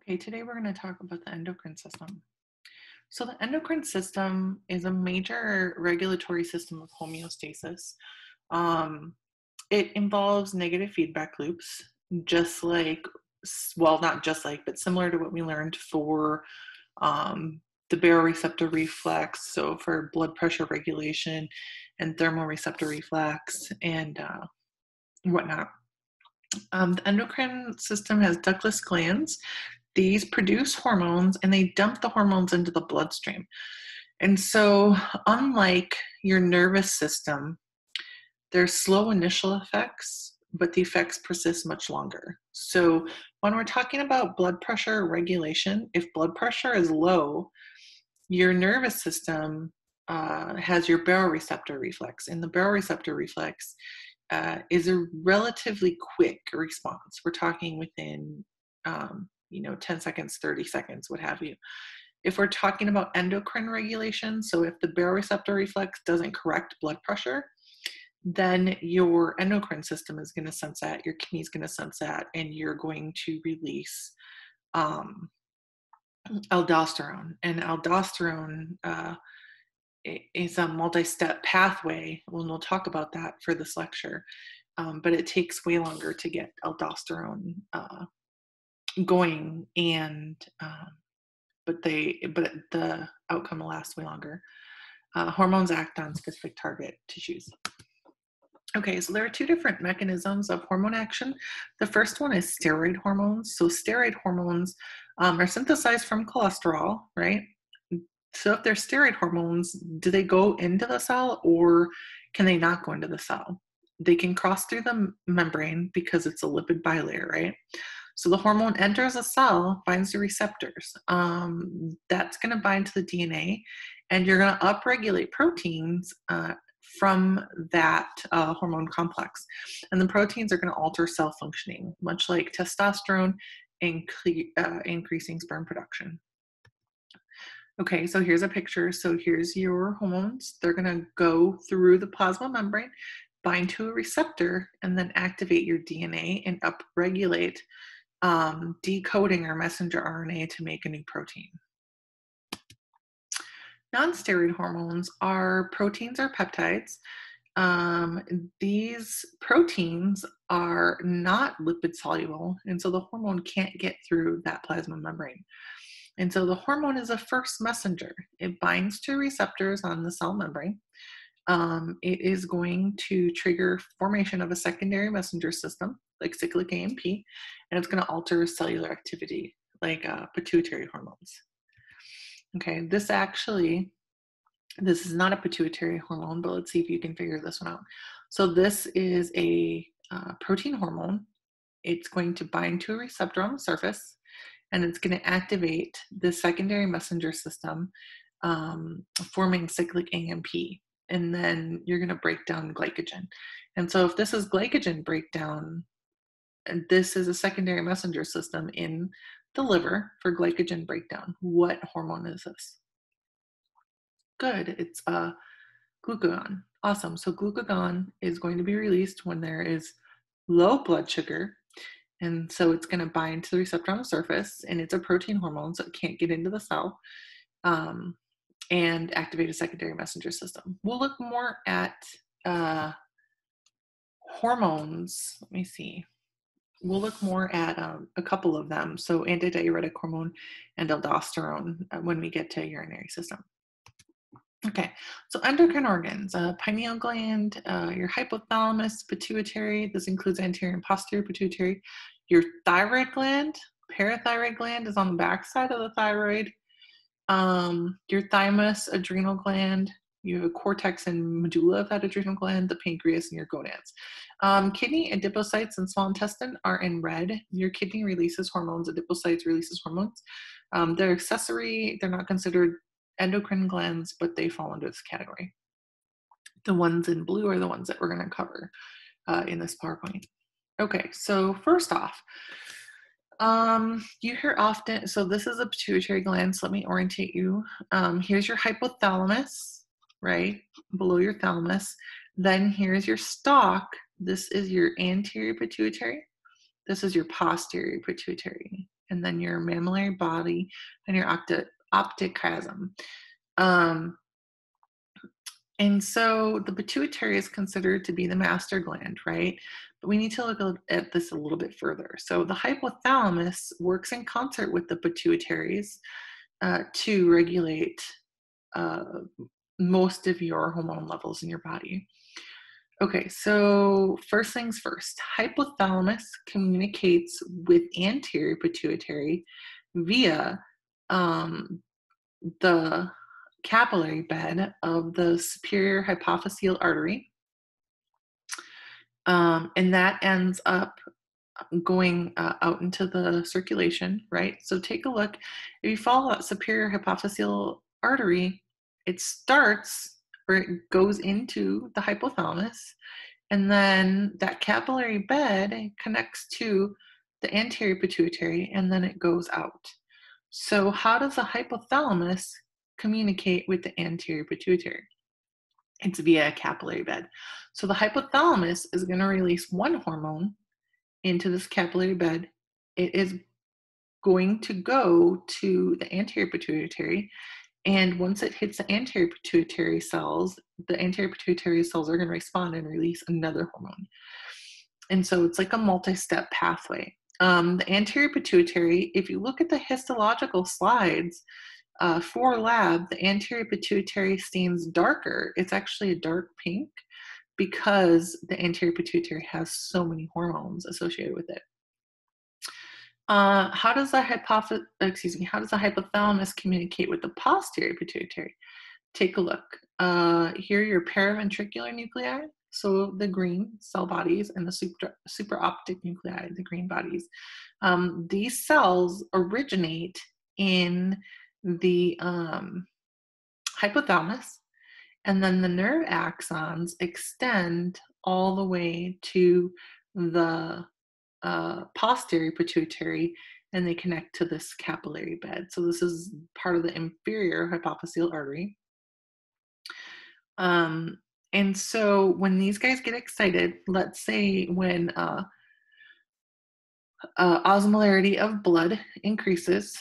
Okay, today we're going to talk about the endocrine system. So, the endocrine system is a major regulatory system of homeostasis. Um, it involves negative feedback loops, just like, well, not just like, but similar to what we learned for um, the baroreceptor reflex, so for blood pressure regulation and thermoreceptor reflex and whatnot. The endocrine system has ductless glands. These produce hormones and they dump the hormones into the bloodstream. And so, unlike your nervous system, there's slow initial effects, but the effects persist much longer. So, when we're talking about blood pressure regulation, if blood pressure is low, your nervous system has your baroreceptor reflex, and the baroreceptor reflex is a relatively quick response. We're talking within 10 seconds, 30 seconds, what have you. If we're talking about endocrine regulation, so if the baroreceptor reflex doesn't correct blood pressure, then your endocrine system is going to sense that, your kidney is going to sense that, and you're going to release aldosterone. And aldosterone is a multi-step pathway. We'll talk about that for this lecture, but it takes way longer to get aldosterone going, and but the outcome will last way longer. Hormones act on specific target tissues. Okay, so there are two different mechanisms of hormone action. The first one is steroid hormones. So steroid hormones are synthesized from cholesterol, right? So if they're steroid hormones, do they go into the cell or can they not go into the cell? They can cross through the membrane because it's a lipid bilayer, right? So the hormone enters a cell, binds the receptors. That's going to bind to the DNA, and you're going to upregulate proteins from that hormone complex. And the proteins are going to alter cell functioning, much like testosterone increasing sperm production. Okay, so here's a picture. So here's your hormones. They're going to go through the plasma membrane, bind to a receptor, and then activate your DNA and upregulate decoding our messenger RNA to make a new protein. Non-steroid hormones are proteins or peptides. These proteins are not lipid soluble, and so the hormone can't get through that plasma membrane. And so the hormone is a first messenger. It binds to receptors on the cell membrane. It is going to trigger formation of a secondary messenger system, like cyclic AMP, and it's going to alter cellular activity, like pituitary hormones. Okay, this is not a pituitary hormone, but let's see if you can figure this one out. So this is a protein hormone. It's going to bind to a receptor on the surface, and it's going to activate the secondary messenger system, forming cyclic AMP. And then you're going to break down glycogen. And so if this is glycogen breakdown, and this is a secondary messenger system in the liver for glycogen breakdown. What hormone is this? Good, it's glucagon. Awesome. So glucagon is going to be released when there is low blood sugar. And so it's going to bind to the receptor on the surface, and it's a protein hormone, so it can't get into the cell and activate a secondary messenger system. We'll look more at hormones. Let me see. We'll look more at a couple of them. So antidiuretic hormone and aldosterone when we get to urinary system. Okay, so endocrine organs, pineal gland, your hypothalamus, pituitary, this includes anterior and posterior pituitary, your thyroid gland, parathyroid gland is on the back side of the thyroid, your thymus, adrenal gland, you have a cortex and medulla of that adrenal gland, the pancreas, and your gonads. Kidney, adipocytes, and small intestine are in red. Your kidney releases hormones, adipocytes releases hormones. They're accessory, they're not considered endocrine glands, but they fall under this category. The ones in blue are the ones that we're going to cover in this PowerPoint. Okay, so first off, you hear often, so this is a pituitary gland, so let me orientate you. Here's your hypothalamus, right, below your thalamus. Then here's your stalk. This is your anterior pituitary. This is your posterior pituitary. and then your mammillary body, and your optic chiasm. And so the pituitary is considered to be the master gland, right? But we need to look at this a little bit further. So the hypothalamus works in concert with the pituitaries to regulate most of your hormone levels in your body. Okay, so first things first, hypothalamus communicates with anterior pituitary via the capillary bed of the superior hypophyseal artery. And that ends up going out into the circulation, right? So take a look. If you follow that superior hypophyseal artery, it starts or it goes into the hypothalamus, and then that capillary bed connects to the anterior pituitary, and then it goes out. So how does the hypothalamus communicate with the anterior pituitary? It's via a capillary bed. So the hypothalamus is going to release one hormone into this capillary bed. It is going to go to the anterior pituitary, and once it hits the anterior pituitary cells, the anterior pituitary cells are going to respond and release another hormone. And so it's like a multi-step pathway. The anterior pituitary, if you look at the histological slides for lab, the anterior pituitary stains darker. It's actually a dark pink because the anterior pituitary has so many hormones associated with it. How does the hypothalamus communicate with the posterior pituitary? Take a look. Here are your paraventricular nuclei, so the green cell bodies, and the supraoptic nuclei, the green bodies. These cells originate in the hypothalamus, and then the nerve axons extend all the way to the posterior pituitary, and they connect to this capillary bed. So this is part of the inferior hypophyseal artery. And so when these guys get excited, let's say when osmolarity of blood increases,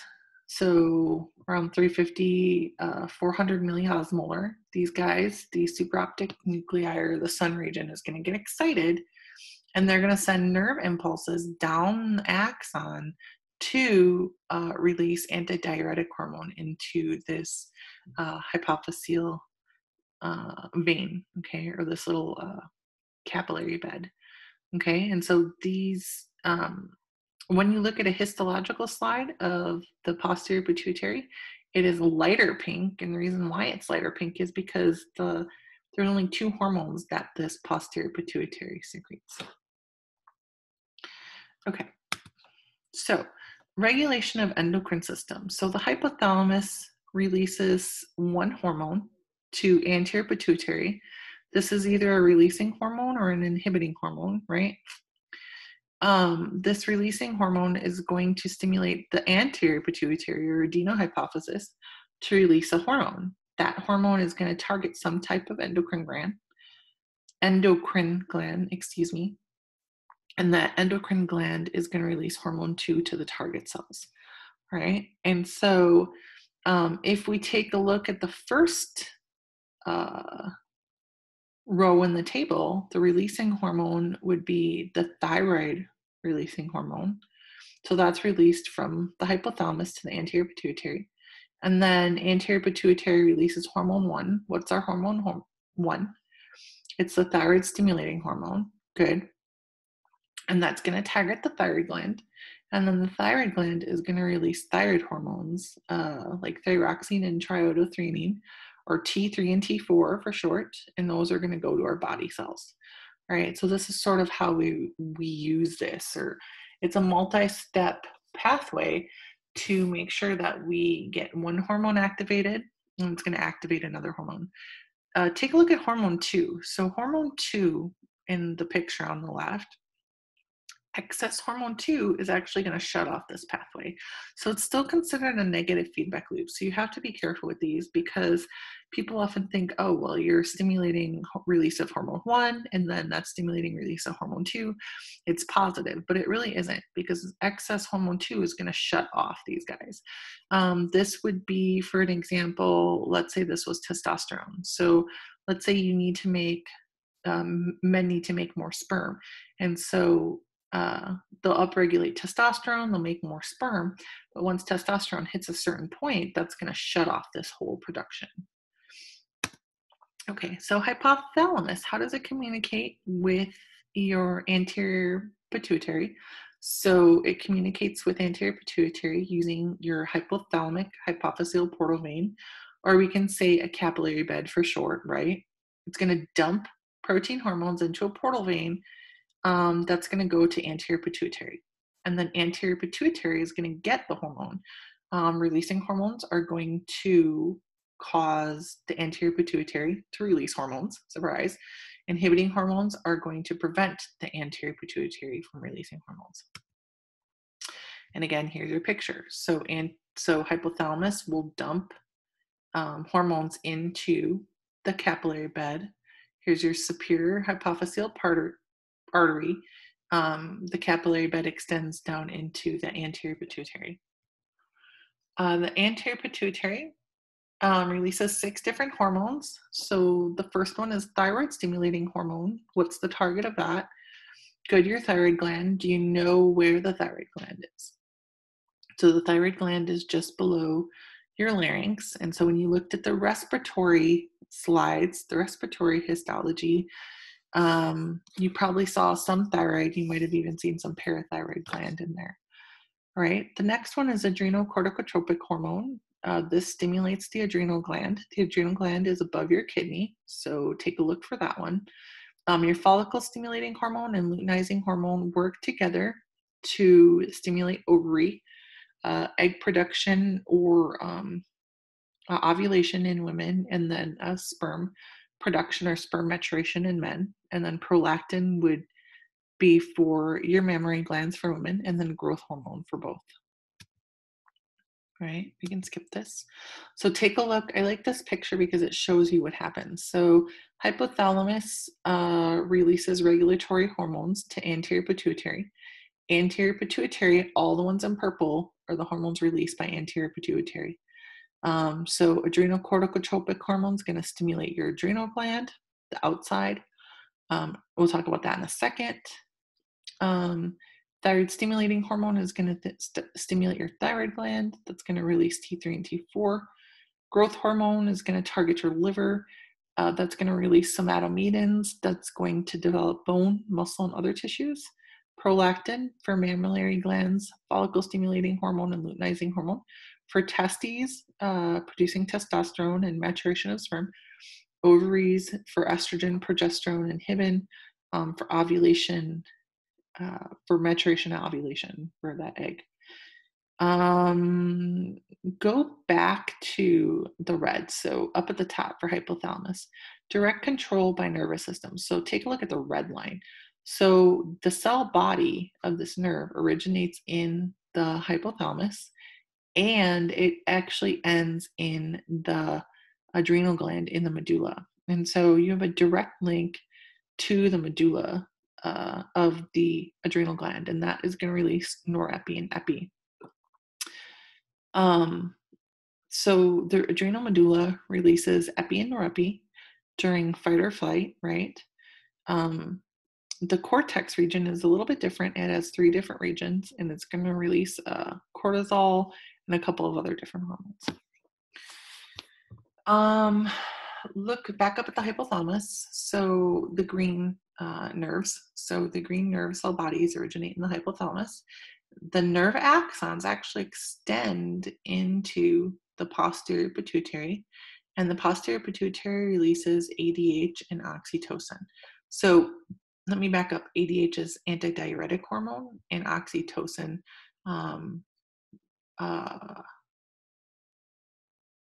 so around 350, 400 milliosmolar, these guys, the supraoptic nuclei or the sun region is going to get excited, and they're going to send nerve impulses down the axon to release antidiuretic hormone into this hypophyseal vein, okay, or this little capillary bed, okay. And so these, when you look at a histological slide of the posterior pituitary, it is lighter pink, and the reason why it's lighter pink is because there's only two hormones that this posterior pituitary secretes. Okay, so regulation of endocrine system. So the hypothalamus releases one hormone to anterior pituitary. This is either a releasing hormone or an inhibiting hormone, right? This releasing hormone is going to stimulate the anterior pituitary or adenohypophysis to release a hormone. That hormone is going to target some type of endocrine gland, and that endocrine gland is going to release hormone 2 to the target cells, right? And so if we take a look at the first row in the table, the releasing hormone would be the thyroid releasing hormone. So that's released from the hypothalamus to the anterior pituitary. And then anterior pituitary releases hormone 1. What's our hormone 1? It's the thyroid stimulating hormone. Good. And that's going to target the thyroid gland. And then the thyroid gland is going to release thyroid hormones like thyroxine and triiodothyronine, or T3 and T4 for short, and those are going to go to our body cells. All right, so this is sort of how we use this, or it's a multi-step pathway to make sure that we get one hormone activated, and it's going to activate another hormone. Take a look at hormone 2. So hormone 2 in the picture on the left, excess hormone 2 is actually going to shut off this pathway. So it's still considered a negative feedback loop. So you have to be careful with these, because people often think, oh, well, you're stimulating release of hormone 1, and then that's stimulating release of hormone 2. It's positive, but it really isn't, because excess hormone 2 is going to shut off these guys. This would be, for an example, let's say this was testosterone. So let's say you need to make, men need to make more sperm. And so they'll upregulate testosterone, they'll make more sperm. But once testosterone hits a certain point, that's going to shut off this whole production. Okay, so hypothalamus, how does it communicate with your anterior pituitary? So it communicates with anterior pituitary using your hypothalamic hypophyseal portal vein, or we can say a capillary bed for short, right? It's going to dump protein hormones into a portal vein that's going to go to anterior pituitary. And then anterior pituitary is going to get the hormone. Releasing hormones are going to cause the anterior pituitary to release hormones, surprise. Inhibiting hormones are going to prevent the anterior pituitary from releasing hormones. And again, here's your picture. So hypothalamus will dump hormones into the capillary bed. Here's your superior hypophyseal artery. The capillary bed extends down into the anterior pituitary. The anterior pituitary releases 6 different hormones. So the first one is thyroid stimulating hormone. What's the target of that? Go to your thyroid gland. Do you know where the thyroid gland is? So the thyroid gland is just below your larynx. And so when you looked at the respiratory slides, the respiratory histology, you probably saw some thyroid. You might have even seen some parathyroid gland in there. All right. The next one is adrenal corticotropic hormone. This stimulates the adrenal gland. The adrenal gland is above your kidney, so take a look for that one. Your follicle stimulating hormone and luteinizing hormone work together to stimulate ovary, egg production, or ovulation in women, and then sperm production or sperm maturation in men. And then prolactin would be for your mammary glands for women, and then growth hormone for both. Right, we can skip this. So take a look. I like this picture because it shows you what happens. So hypothalamus releases regulatory hormones to anterior pituitary. Anterior pituitary, all the ones in purple, are the hormones released by anterior pituitary. So adrenal corticotropic hormone is going to stimulate your adrenal gland, the outside. We'll talk about that in a second. Thyroid stimulating hormone is going to stimulate your thyroid gland. That's going to release T3 and T4. Growth hormone is going to target your liver. That's going to release somatomedins. That's going to develop bone, muscle, and other tissues. Prolactin for mammillary glands, follicle stimulating hormone, and luteinizing hormone. For testes, producing testosterone and maturation of sperm. Ovaries for estrogen, progesterone, and inhibin. For ovulation, for maturation and ovulation for that egg. Go back to the red. So up at the top for hypothalamus, direct control by nervous system. So take a look at the red line. So the cell body of this nerve originates in the hypothalamus, and it actually ends in the adrenal gland in the medulla. And so you have a direct link to the medulla of the adrenal gland, and that is going to release norepi and epi. So the adrenal medulla releases epi and norepi during fight or flight, right? The cortex region is a little bit different. It has 3 different regions, and it's going to release cortisol and a couple of other different hormones. Look back up at the hypothalamus. So the green nerves. So the green nerve cell bodies originate in the hypothalamus. The nerve axons actually extend into the posterior pituitary, and the posterior pituitary releases ADH and oxytocin. So let me back up. ADH is antidiuretic hormone, and oxytocin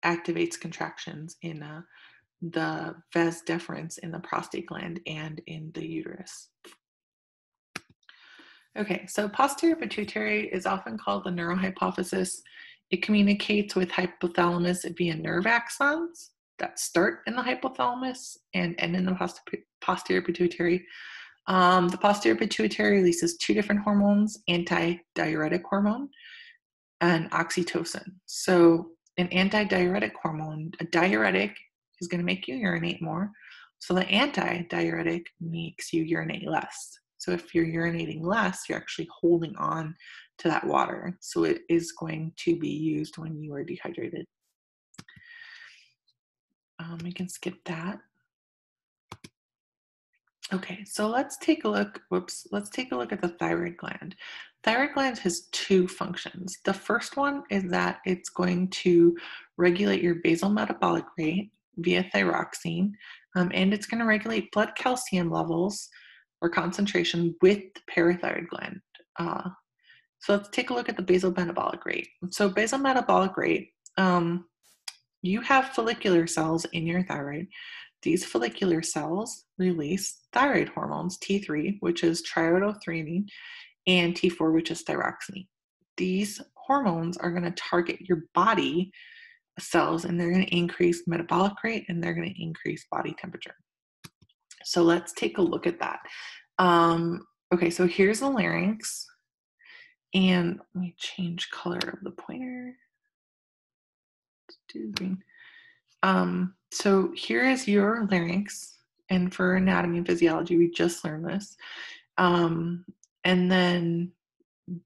activates contractions in the vas deferens in the prostate gland and in the uterus. Okay, so posterior pituitary is often called the neurohypophysis. It communicates with hypothalamus via nerve axons. that start in the hypothalamus and end in the posterior pituitary. The posterior pituitary releases two different hormones, anti-diuretic hormone and oxytocin. So an anti-diuretic hormone, a diuretic is going to make you urinate more. So the anti-diuretic makes you urinate less. So if you're urinating less, you're actually holding on to that water. So it is going to be used when you are dehydrated. We can skip that. Okay, so let's take a look, let's take a look at the thyroid gland. Thyroid gland has two functions. The first one is that it's going to regulate your basal metabolic rate via thyroxine, and it's going to regulate blood calcium levels or concentration with the parathyroid gland. So let's take a look at the basal metabolic rate. So basal metabolic rate, you have follicular cells in your thyroid. These follicular cells release thyroid hormones, T3, which is triiodothyronine, and T4, which is thyroxine. These hormones are going to target your body cells, and they're going to increase metabolic rate, and they're going to increase body temperature. So let's take a look at that. Okay, so here's the larynx, and let me change color of the pointer. Let's do green. So here is your larynx, and for anatomy and physiology, we just learned this. And then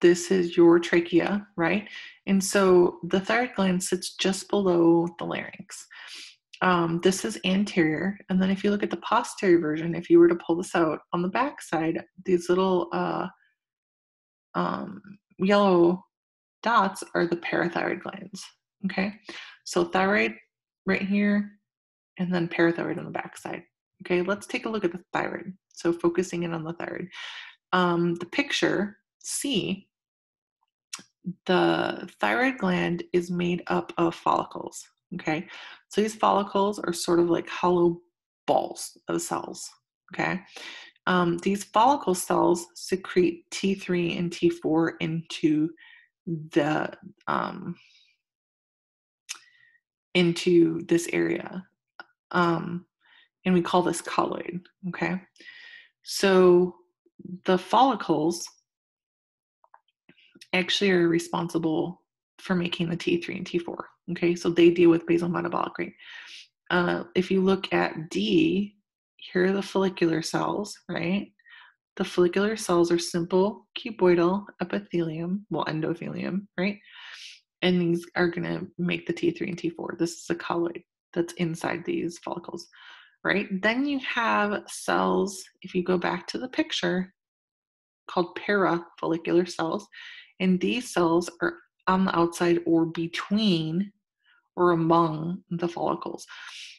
this is your trachea, right? And so the thyroid gland sits just below the larynx. This is anterior, and then if you look at the posterior version, if you were to pull this out on the back side, these little yellow dots are the parathyroid glands, okay? So thyroid right here, and then parathyroid on the backside. Okay, let's take a look at the thyroid. So focusing in on the thyroid. The picture C, the thyroid gland is made up of follicles. Okay, so these follicles are sort of like hollow balls of cells. Okay, these follicle cells secrete T3 and T4 into this area. And we call this colloid, okay? So the follicles actually are responsible for making the T3 and T4, okay? So they deal with basal metabolic rate. If you look at D, here are the follicular cells, right? The follicular cells are simple cuboidal epithelium, well, endothelium, right? And these are gonna make the T3 and T4. This is a colloid that's inside these follicles. Right? Then you have cells, if you go back to the picture, called parafollicular cells. And these cells are on the outside or between or among the follicles.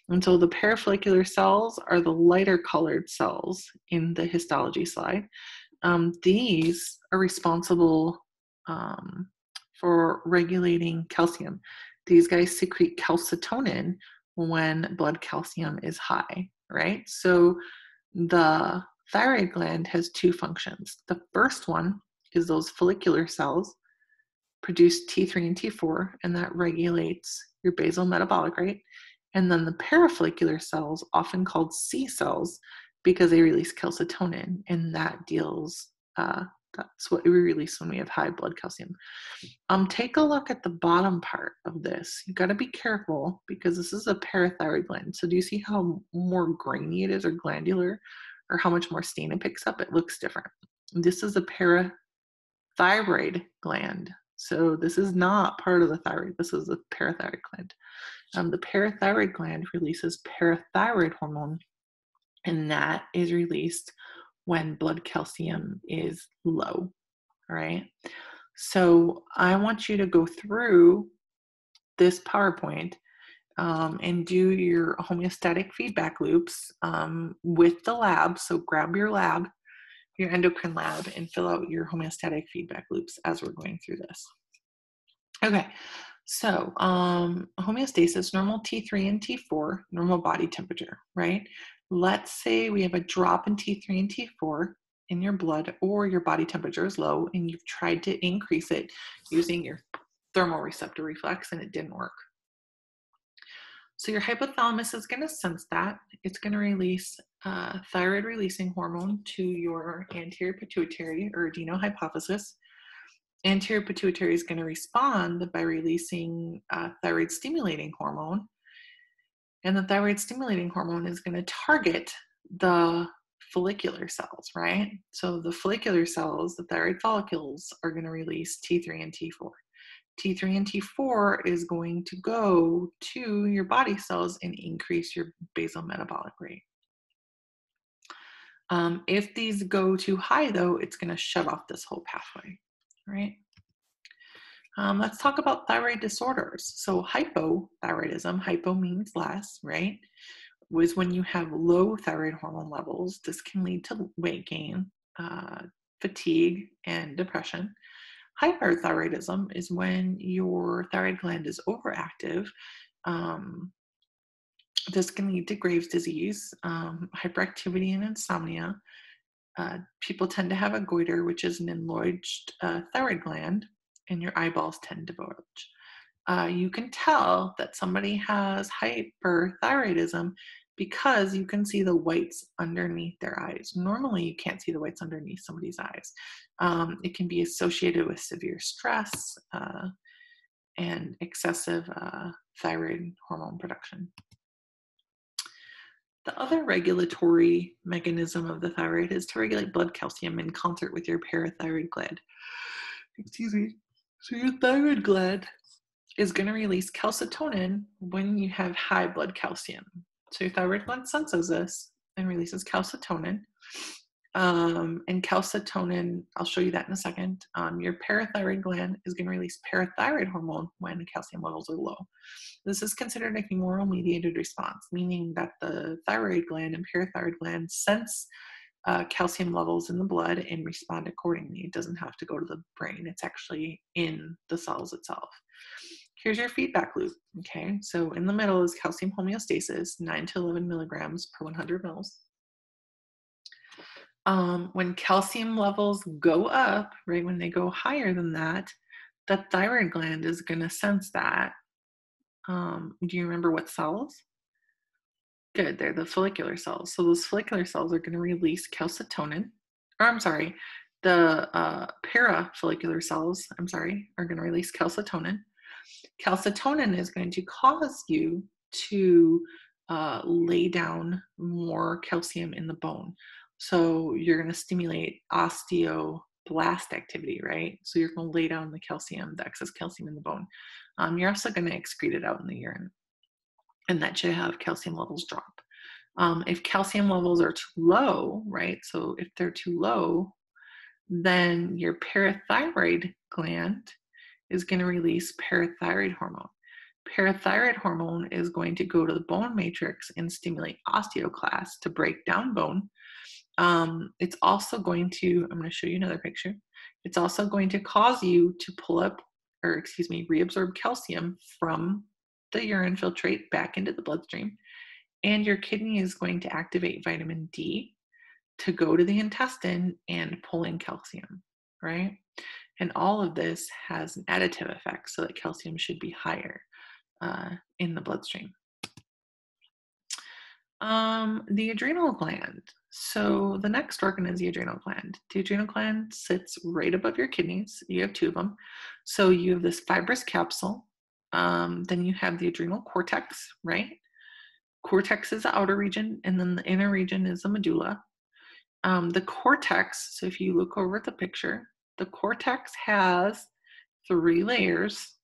And so the parafollicular cells are the lighter colored cells in the histology slide. These are responsible for regulating calcium. These guys secrete calcitonin when blood calcium is high, right? So the thyroid gland has two functions. The first one is those follicular cells produce T3 and T4, and that regulates your basal metabolic rate. And then the parafollicular cells, often called C cells, because they release calcitonin, and that deals, that's what we release when we have high blood calcium. Take a look at the bottom part of this. You got to be careful because this is a parathyroid gland. So do you see how more grainy it is or glandular, or how much more stain it picks up? It looks different. This is a parathyroid gland. So this is not part of the thyroid. This is the parathyroid gland. The parathyroid gland releases parathyroid hormone, and that is released when blood calcium is low, all right? So I want you to go through this PowerPoint and do your homeostatic feedback loops with the lab. So grab your lab, your endocrine lab, and fill out your homeostatic feedback loops as we're going through this. Okay, so homeostasis, normal T3 and T4, normal body temperature, right? Let's say we have a drop in T3 and T4 in your blood, or your body temperature is low and you've tried to increase it using your thermoreceptor reflex and it didn't work. So your hypothalamus is going to sense that. It's going to release thyroid releasing hormone to your anterior pituitary or adenohypophysis. Anterior pituitary is going to respond by releasing thyroid stimulating hormone. And the thyroid stimulating hormone is going to target the follicular cells, right? So the follicular cells, the thyroid follicles, are going to release T3 and T4. T3 and T4 is going to go to your body cells and increase your basal metabolic rate. If these go too high, though, it's going to shut off this whole pathway, right? Let's talk about thyroid disorders. So hypothyroidism, hypo means less, right? Was when you have low thyroid hormone levels. This can lead to weight gain, fatigue, and depression. Hyperthyroidism is when your thyroid gland is overactive. This can lead to Graves' disease, hyperactivity, and insomnia. People tend to have a goiter, which is an enlarged thyroid gland, and your eyeballs tend to bulge. You can tell that somebody has hyperthyroidism because you can see the whites underneath their eyes. Normally, you can't see the whites underneath somebody's eyes. It can be associated with severe stress and excessive thyroid hormone production. The other regulatory mechanism of the thyroid is to regulate blood calcium in concert with your parathyroid gland. Excuse me. So your thyroid gland is going to release calcitonin when you have high blood calcium. So your thyroid gland senses this and releases calcitonin. And calcitonin, I'll show you that in a second. Your parathyroid gland is going to release parathyroid hormone when calcium levels are low. This is considered a humoral mediated response, meaning that the thyroid gland and parathyroid gland sense calcium levels in the blood and respond accordingly. It doesn't have to go to the brain. It's actually in the cells itself. Here's your feedback loop, okay? So in the middle is calcium homeostasis, 9 to 11 milligrams per 100 mils. When calcium levels go up, right, when they go higher than that, the thyroid gland is going to sense that. Do you remember what cells? Good, they're the follicular cells. So those follicular cells are going to release calcitonin, or I'm sorry, the parafollicular cells, are going to release calcitonin. Calcitonin is going to cause you to lay down more calcium in the bone. So you're going to stimulate osteoblast activity, right? So you're going to lay down the calcium, the excess calcium in the bone. You're also going to excrete it out in the urine, and that should have calcium levels drop. If calcium levels are too low, right? So if they're too low, then your parathyroid gland is going to release parathyroid hormone. Parathyroid hormone is going to go to the bone matrix and stimulate osteoclasts to break down bone. It's also going to, I'm going to show you another picture. It's also going to cause you to reabsorb calcium from the urine filtrate back into the bloodstream. And your kidney is going to activate vitamin D to go to the intestine and pull in calcium, right? And all of this has an additive effect so that calcium should be higher in the bloodstream. The adrenal gland. So the next organ is the adrenal gland. The adrenal gland sits right above your kidneys. You have two of them. So you have this fibrous capsule. Then you have the adrenal cortex, right? Cortex is the outer region, and then the inner region is the medulla. The cortex, so if you look over at the picture, the cortex has 3 layers,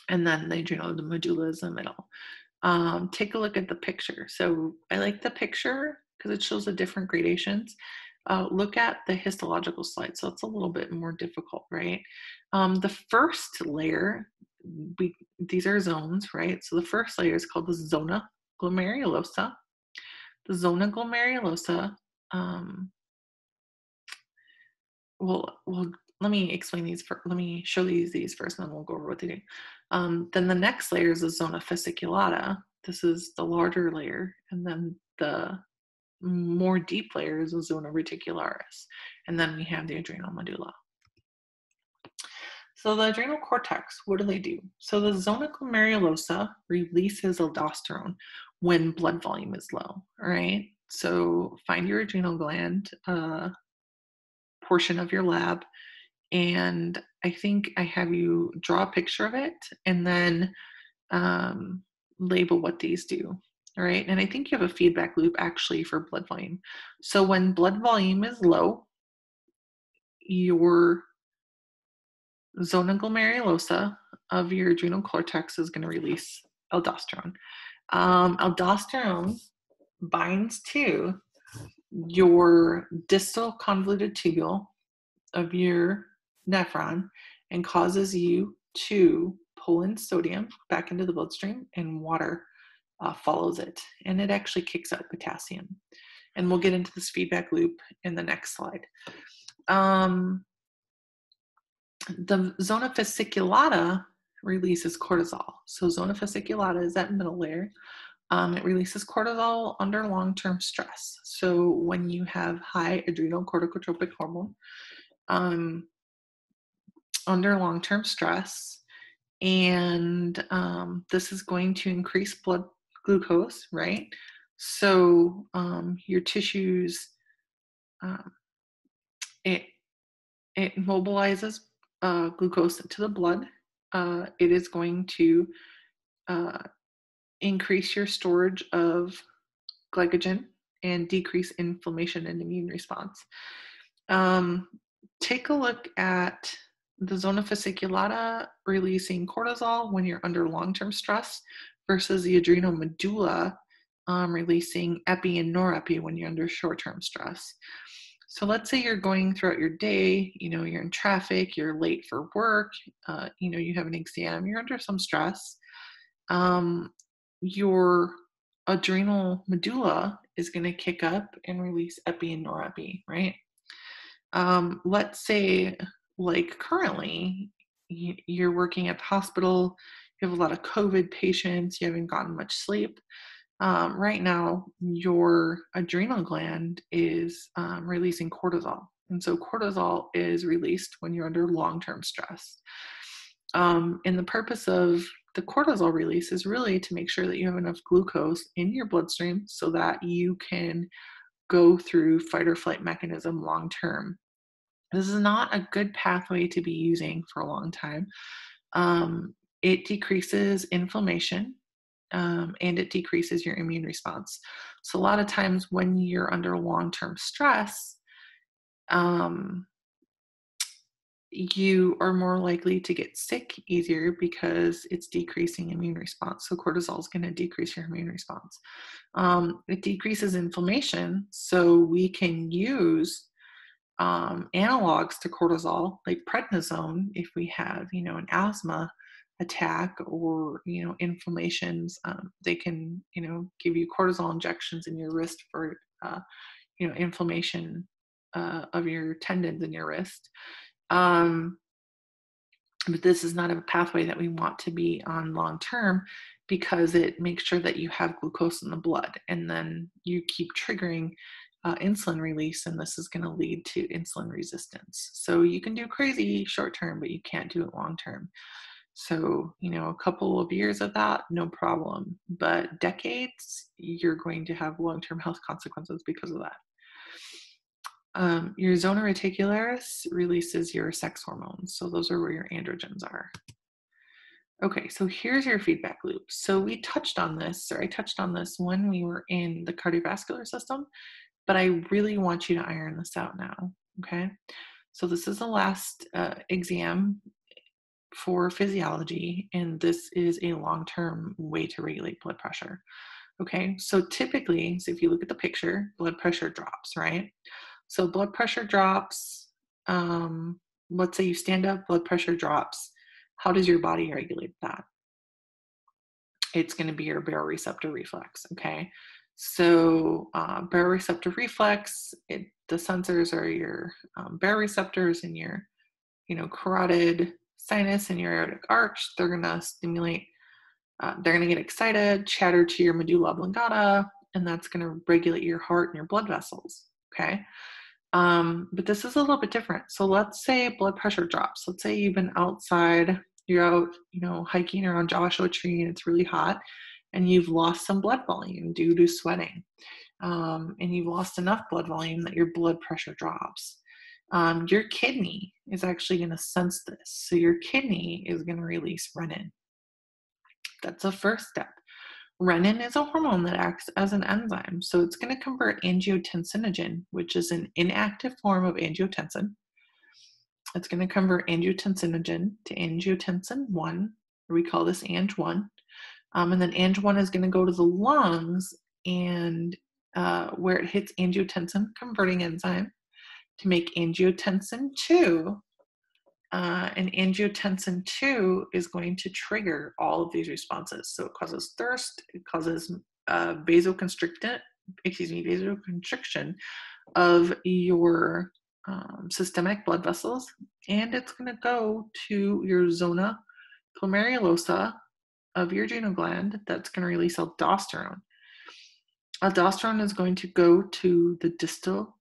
and then the medulla is in the middle. Take a look at the picture. So I like the picture because it shows the different gradations. Look at the histological slide. So it's a little bit more difficult, right? The first layer, these are zones, right? So the first layer is called the zona glomerulosa. The zona glomerulosa, let me explain these. Let me show these first, and then we'll go over what they do. Then the next layer is the zona fasciculata. This is the larger layer, and then the more deep layer is the zona reticularis, and then we have the adrenal medulla. So the adrenal cortex, what do they do? So the zona glomerulosa releases aldosterone when blood volume is low, all right? So find your adrenal gland portion of your lab, and I think I have you draw a picture of it and then label what these do. All right. And I think you have a feedback loop actually for blood volume. So when blood volume is low, your zona glomerulosa of your adrenal cortex is going to release aldosterone. Aldosterone binds to your distal convoluted tubule of your nephron and causes you to pull in sodium back into the bloodstream, and water follows it, and it actually kicks out potassium. And we'll get into this feedback loop in the next slide. The zona fasciculata releases cortisol. So zona fasciculata is that middle layer. It releases cortisol under long-term stress. So when you have high adrenal corticotropic hormone under long-term stress, and this is going to increase blood glucose, right? So your tissues, it mobilizes glucose to the blood. It is going to increase your storage of glycogen and decrease inflammation and immune response. Take a look at the zona fasciculata releasing cortisol when you're under long-term stress versus the adrenal medulla releasing epi and norepi when you're under short-term stress. So let's say you're going throughout your day, you're in traffic, you're late for work, you have an exam, you're under some stress. Your adrenal medulla is going to kick up and release epi and norepi, right? Let's say, like currently, you're working at the hospital, you have a lot of COVID patients, you haven't gotten much sleep. Right now, your adrenal gland is releasing cortisol. And so cortisol is released when you're under long-term stress. And the purpose of the cortisol release is really to make sure that you have enough glucose in your bloodstream so that you can go through fight or flight mechanism long-term. This is not a good pathway to be using for a long time. It decreases inflammation. And it decreases your immune response. So a lot of times when you're under long-term stress, you are more likely to get sick easier because it's decreasing immune response. So cortisol is going to decrease your immune response. It decreases inflammation, so we can use analogs to cortisol, like prednisone, if we have, an asthma attack or inflammations. They can give you cortisol injections in your wrist for inflammation of your tendons in your wrist. But this is not a pathway that we want to be on long term, because it makes sure that you have glucose in the blood, and then you keep triggering insulin release, and this is going to lead to insulin resistance. So you can do crazy short term, but you can't do it long term. So, a couple of years of that, no problem. But decades, you're going to have long-term health consequences because of that. Your zona reticularis releases your sex hormones. So those are where your androgens are. Okay, so here's your feedback loop. So I touched on this when we were in the cardiovascular system, but I really want you to iron this out now, okay? So this is the last exam for physiology, and this is a long-term way to regulate blood pressure. Okay, so typically, if you look at the picture, blood pressure drops, right? So blood pressure drops, let's say you stand up, blood pressure drops. How does your body regulate that? It's going to be your baroreceptor reflex, okay? So baroreceptor reflex, the sensors are your baroreceptors in your, carotid sinus and your aortic arch. They're going to stimulate, they're going to get excited, chatter to your medulla oblongata, and that's going to regulate your heart and your blood vessels, okay? But this is a little bit different. So let's say blood pressure drops. Let's say you've been outside, you're out, hiking around Joshua Tree and it's really hot and you've lost some blood volume due to sweating. And you've lost enough blood volume that your blood pressure drops. Your kidney is actually going to sense this. So your kidney is going to release renin. That's the first step. Renin is a hormone that acts as an enzyme. So it's going to convert angiotensinogen, which is an inactive form of angiotensin. It's going to convert angiotensinogen to angiotensin 1. We call this Ang1. And then Ang1 is going to go to the lungs and where it hits angiotensin converting enzyme to make angiotensin 2. And angiotensin 2 is going to trigger all of these responses. So it causes thirst, it causes vasoconstriction of your systemic blood vessels, and it's going to go to your zona glomerulosa of your adrenal gland. That's going to release aldosterone. Aldosterone is going to go to the distal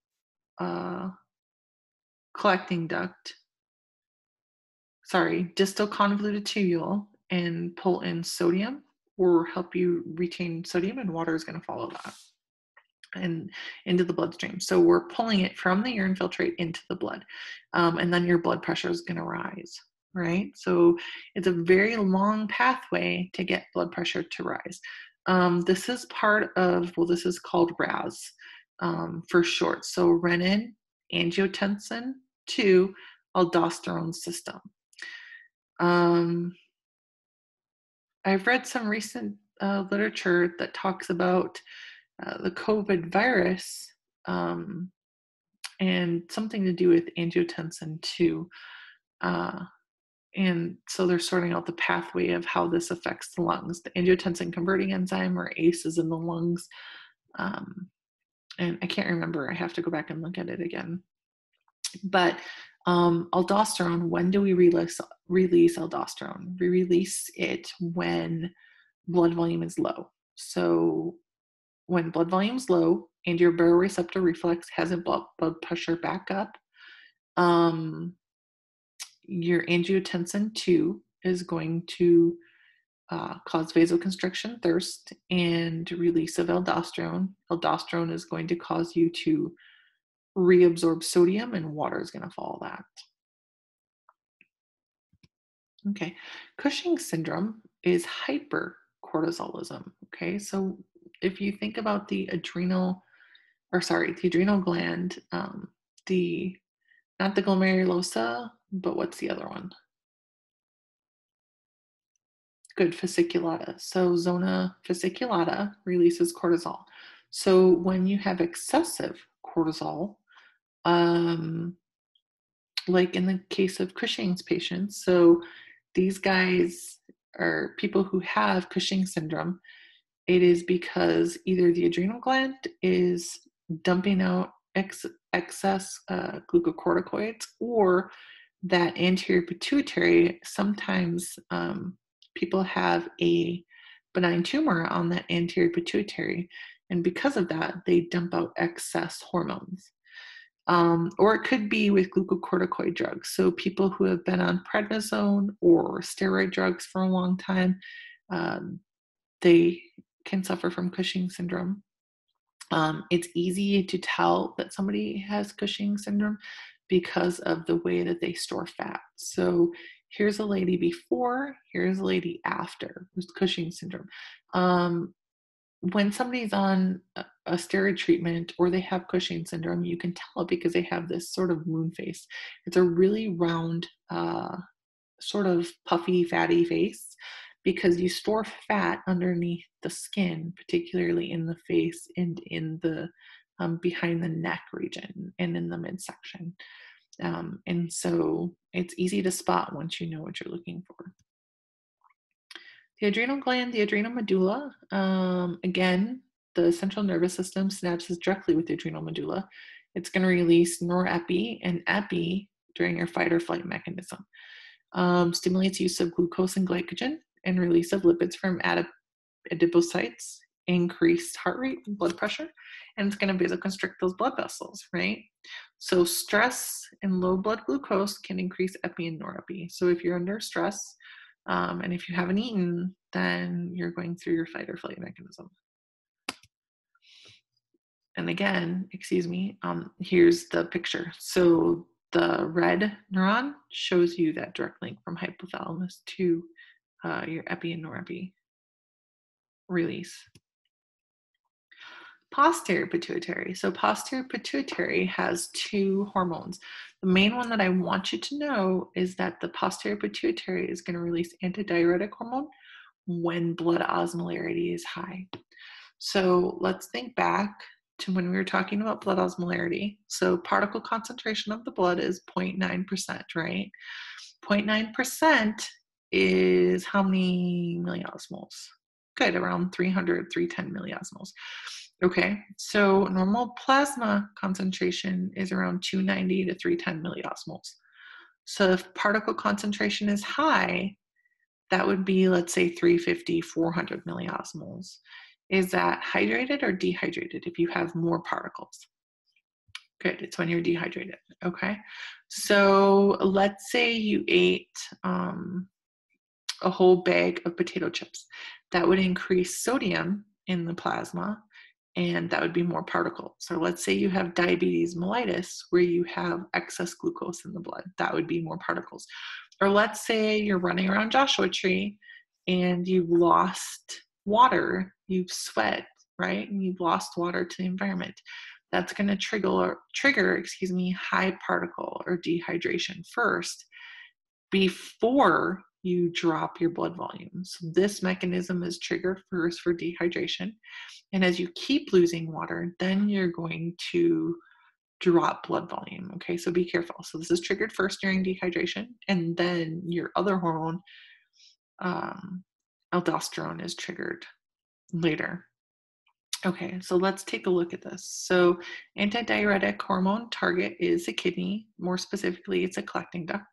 distal convoluted tubule and pull in sodium or help you retain sodium, and water is going to follow that and into the bloodstream. So we're pulling it from the urine filtrate into the blood, and then your blood pressure is going to rise, right? So it's a very long pathway to get blood pressure to rise. This is part of, this is called RAS for short. So renin, angiotensin 2, aldosterone system. I've read some recent literature that talks about the COVID virus and something to do with angiotensin 2. And so they're sorting out the pathway of how this affects the lungs. The angiotensin converting enzyme, or ACE, is in the lungs. And I can't remember. I have to go back and look at it again. But aldosterone, when do we release aldosterone? We release it when blood volume is low. So when blood volume is low and your baroreceptor reflex hasn't blood pressure back up, your angiotensin 2 is going to cause vasoconstriction, thirst, and release of aldosterone. Aldosterone is going to cause you to reabsorb sodium, and water is going to follow that. Okay, Cushing syndrome is hypercortisolism. Okay, so if you think about the adrenal gland, not the glomerulosa, but what's the other one? Good, fasciculata. So zona fasciculata releases cortisol. So when you have excessive cortisol, like in the case of Cushing's patients, so these guys are people who have Cushing syndrome. It is because either the adrenal gland is dumping out excess glucocorticoids, or that anterior pituitary, sometimes people have a benign tumor on that anterior pituitary, and because of that, they dump out excess hormones. Or it could be with glucocorticoid drugs. So people who have been on prednisone or steroid drugs for a long time, they can suffer from Cushing syndrome. It's easy to tell that somebody has Cushing syndrome because of the way that they store fat. So here's a lady before, here's a lady after with Cushing syndrome. When somebody's on a steroid treatment or they have Cushing syndrome, you can tell because they have this sort of moon face. It's a really round, sort of puffy, fatty face, because you store fat underneath the skin, particularly in the face and in the behind the neck region and in the midsection. And so it's easy to spot once you know what you're looking for. The adrenal gland, the adrenal medulla, again, the central nervous system synapses directly with the adrenal medulla. It's going to release norepi and epi during your fight or flight mechanism. Stimulates use of glucose and glycogen and release of lipids from adipocytes, increased heart rate and blood pressure, and it's going to vasoconstrict those blood vessels, right? So stress and low blood glucose can increase epi and norepi. So if you're under stress and if you haven't eaten, then you're going through your fight or flight mechanism. And again, excuse me, here's the picture. So the red neuron shows you that direct link from hypothalamus to your epi and norepi release. Posterior pituitary. So posterior pituitary has two hormones. The main one that I want you to know is that the posterior pituitary is going to release antidiuretic hormone when blood osmolarity is high. So let's think back to when we were talking about blood osmolarity. So particle concentration of the blood is 0.9%, right? 0.9% is how many milliosmoles? Good, around 300, 310 milliosmoles. Okay, so normal plasma concentration is around 290 to 310 milliosmoles. So if particle concentration is high, that would be, let's say, 350, 400 milliosmoles. Is that hydrated or dehydrated if you have more particles? Good, it's when you're dehydrated, okay? So let's say you ate a whole bag of potato chips. That would increase sodium in the plasma, and that would be more particles. So let's say you have diabetes mellitus, where you have excess glucose in the blood. That would be more particles. Or let's say you're running around Joshua Tree and you've lost water, you've sweat, right? And you've lost water to the environment. That's going to trigger, high particle or dehydration first before you drop your blood volume. So this mechanism is triggered first for dehydration. And as you keep losing water, then you're going to drop blood volume. Okay, so be careful. So this is triggered first during dehydration, and then your other hormone, aldosterone, is triggered later. Okay, so let's take a look at this. So antidiuretic hormone target is the kidney. More specifically, it's a collecting duct.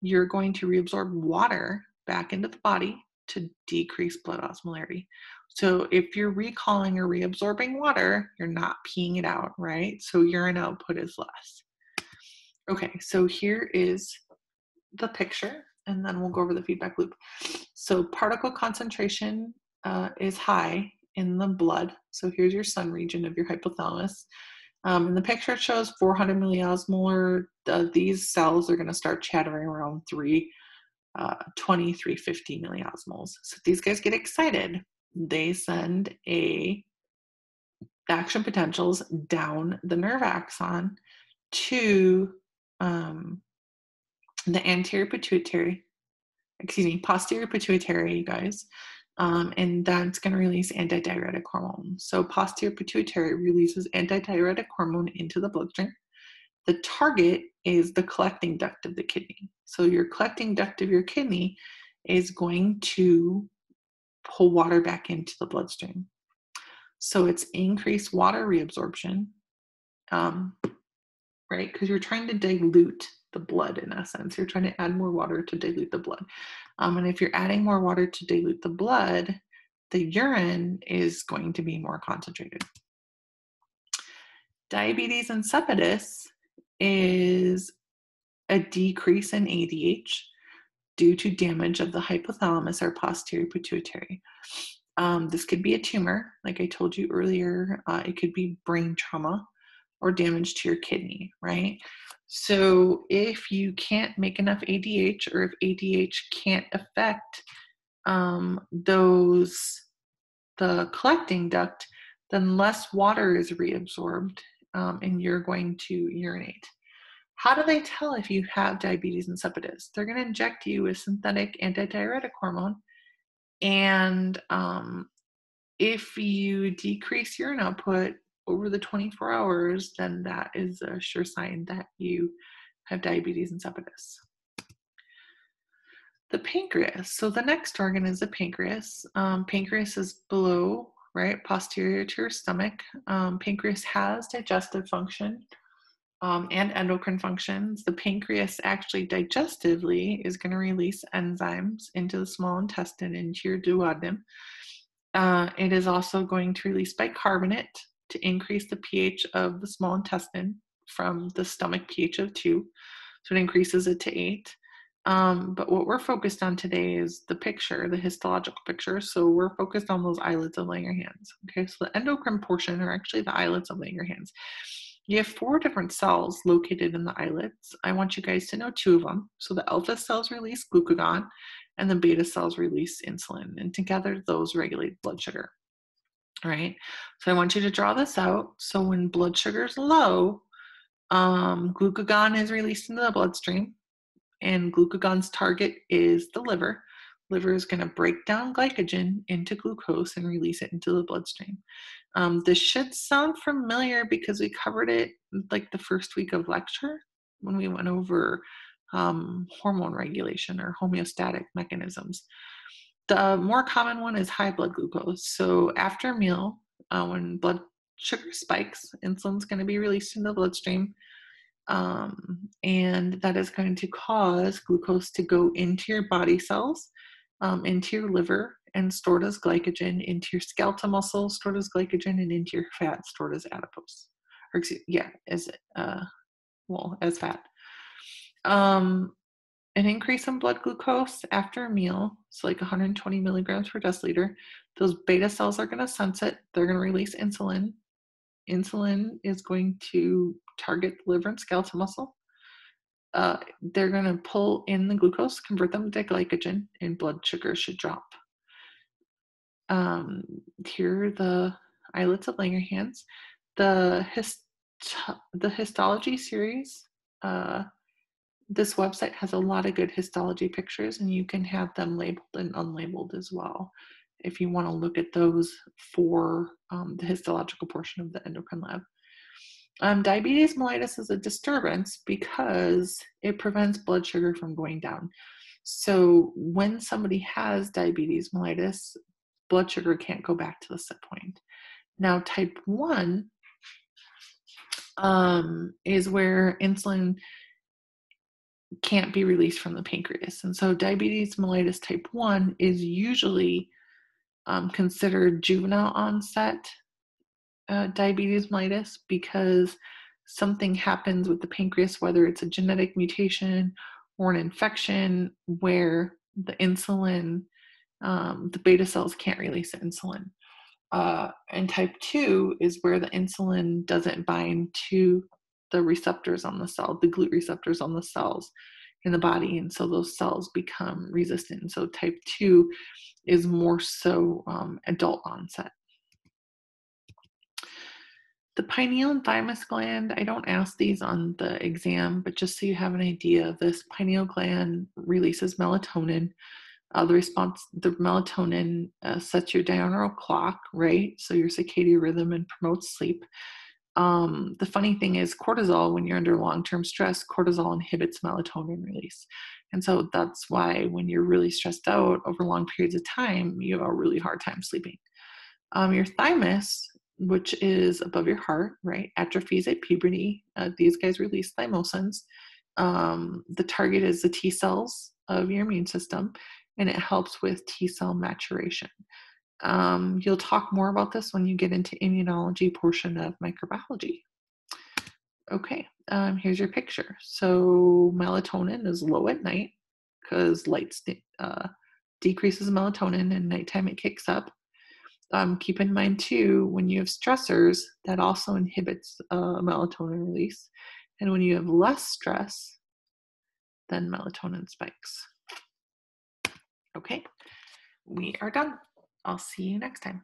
You're going to reabsorb water back into the body to decrease blood osmolarity. So if you're recalling or reabsorbing water, you're not peeing it out, right? So urine output is less. Okay, so here is the picture, and then we'll go over the feedback loop. So particle concentration is high in the blood. So here's your sun region of your hypothalamus. And the picture shows 400 milliosmolar. These cells are going to start chattering around 320, 350 milliosmoles. So these guys get excited. They send action potentials down the nerve axon to the anterior pituitary, posterior pituitary, you guys. And that's going to release antidiuretic hormone. So posterior pituitary releases antidiuretic hormone into the bloodstream. The target is the collecting duct of the kidney. So your collecting duct of your kidney is going to pull water back into the bloodstream. So it's increased water reabsorption, right? Because you're trying to dilute the blood in essence. You're trying to add more water to dilute the blood. And if you're adding more water to dilute the blood, the urine is going to be more concentrated. Diabetes insipidus is a decrease in ADH due to damage of the hypothalamus or posterior pituitary. This could be a tumor, like I told you earlier. It could be brain trauma or damage to your kidney, right? So if you can't make enough ADH, or if ADH can't affect the collecting duct, then less water is reabsorbed and you're going to urinate. How do they tell if you have diabetes insipidus? They're going to inject you with synthetic antidiuretic hormone, and if you decrease urine output over the 24 hours, then that is a sure sign that you have diabetes insipidus. The pancreas. So the next organ is the pancreas. Pancreas is below, right, posterior to your stomach. Pancreas has digestive function and endocrine functions. The pancreas actually digestively is going to release enzymes into the small intestine, into your duodenum. It is also going to release bicarbonate to increase the pH of the small intestine from the stomach pH of 2. So it increases it to 8. But what we're focused on today is the picture, the histological picture. So we're focused on those islets of Langerhans. Okay, so the endocrine portion are actually the islets of Langerhans. You have 4 different cells located in the islets. I want you guys to know 2 of them. So the alpha cells release glucagon and the beta cells release insulin. And together those regulate blood sugar. All right, so I want you to draw this out. So when blood sugar is low, glucagon is released into the bloodstream, and glucagon's target is the liver. Liver is going to break down glycogen into glucose and release it into the bloodstream. This should sound familiar because we covered it like the first week of lecture when we went over hormone regulation or homeostatic mechanisms. The more common one is high blood glucose. So after a meal, when blood sugar spikes, insulin's going to be released in the bloodstream, and that is going to cause glucose to go into your body cells, into your liver, and stored as glycogen, into your skeletal muscle, stored as glycogen, and into your fat, stored as adipose. Or as fat. An increase in blood glucose after a meal, so like 120 milligrams per deciliter, those beta cells are going to sense it. They're going to release insulin. Insulin is going to target the liver and skeletal muscle. They're going to pull in the glucose, convert them to glycogen, and blood sugar should drop. Here are the islets of Langerhans. The histology series, this website has a lot of good histology pictures, and you can have them labeled and unlabeled as well if you want to look at those for the histological portion of the endocrine lab. Diabetes mellitus is a disturbance because it prevents blood sugar from going down. So when somebody has diabetes mellitus, blood sugar can't go back to the set point. Now, type 1 is where insulin can't be released from the pancreas. And so diabetes mellitus type 1 is usually considered juvenile onset diabetes mellitus because something happens with the pancreas, whether it's a genetic mutation or an infection, where the insulin, the beta cells can't release the insulin. And type 2 is where the insulin doesn't bind to the receptors on the cell, the GLUT receptors on the cells in the body, and so those cells become resistant. So type 2 is more so adult onset. The pineal and thymus gland, I don't ask these on the exam, but just so you have an idea, this pineal gland releases melatonin. The melatonin sets your diurnal clock, right? So your circadian rhythm, and promotes sleep. The funny thing is cortisol, when you're under long-term stress, cortisol inhibits melatonin release. And so that's why when you're really stressed out over long periods of time, you have a really hard time sleeping. Your thymus, which is above your heart, right, atrophies at puberty. These guys release thymosins. The target is the T cells of your immune system, and it helps with T cell maturation. You'll talk more about this when you get into immunology portion of microbiology. Okay, here's your picture. So melatonin is low at night because light decreases melatonin, and nighttime it kicks up. Keep in mind too, when you have stressors, that also inhibits melatonin release. And when you have less stress, then melatonin spikes. Okay, we are done. I'll see you next time.